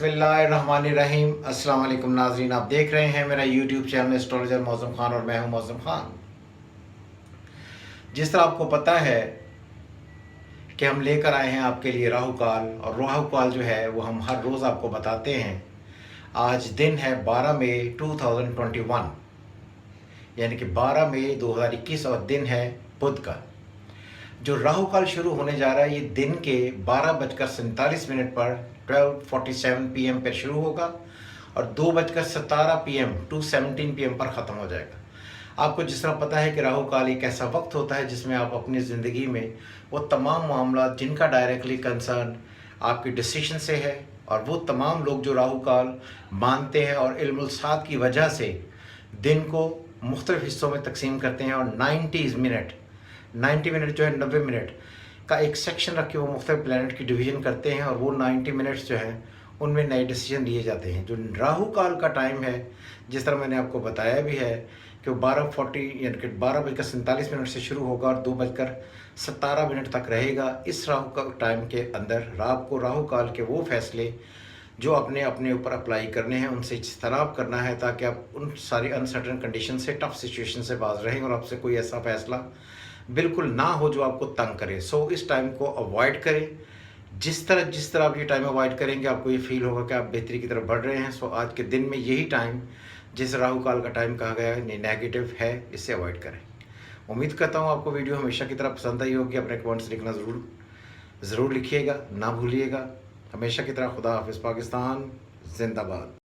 बिस्मिल्लाहिर्रहमानिर्रहीम। अस्सलाम वालेकुम नाज़रीन, आप देख रहे हैं मेरा YouTube channel astrologer Mauzam Khan और मैं हूं मौज़म ख़ान। जिस तरह आपको पता है कि हम लेकर आए हैं आपके लिए राहु काल, और राहु काल जो है वो हम हर रोज़ आपको बताते हैं। आज दिन है 12 मई 2021, यानी कि 12 मई 2021 और दिन है बुध का। जो राहु काल शुरू होने जा रहा है ये दिन के 12:47 पर 12:47 PM पर शुरू होगा और 2:17 PM 2:17 PM पर ख़त्म हो जाएगा। आपको जिस तरह पता है कि राहु काल एक ऐसा वक्त होता है जिसमें आप अपनी ज़िंदगी में वो तमाम मामला जिनका डायरेक्टली कंसर्न आपके डिसीजन से है, और वो तमाम लोग जो राहु काल मानते हैं और इल्मुल सात की वजह से दिन को मुख्तलिफ हिस्सों में तकसीम करते हैं और 90 मिनट जो है 90 मिनट का एक सेक्शन रख के वो मुख्तलिफ प्लैनेट की डिवीज़न करते हैं, और वो 90 मिनट्स जो हैं उनमें नए डिसीजन लिए जाते हैं। जो राहु काल का टाइम है, जिस तरह मैंने आपको बताया भी है कि वो 12:40 यानी कि 12:47 से शुरू होगा और 2:17 तक रहेगा। इस राहु का टाइम के अंदर रात को राहु काल के वो फैसले जो अपने अपने ऊपर अप्लाई करने हैं उनसे इज्तनाब करना है, ताकि आप उन सारी अनसर्टन कंडीशन से, टफ सिचुएशन से बाज रहें और आपसे कोई ऐसा फ़ैसला बिल्कुल ना हो जो आपको तंग करे। सो इस टाइम को अवॉइड करें। जिस तरह आप ये टाइम अवॉइड करेंगे आपको ये फील होगा कि आप बेहतरी की तरफ बढ़ रहे हैं। सो आज के दिन में यही टाइम, जिस राहु काल का टाइम कहा गया है, नेगेटिव है, इससे अवॉइड करें। उम्मीद करता हूँ आपको वीडियो हमेशा की तरह पसंद आई होगी। अपने कमेंट्स लिखना ज़रूर लिखिएगा, ना भूलिएगा। हमेशा की तरह खुदा हाफिज़। पाकिस्तान जिंदाबाद।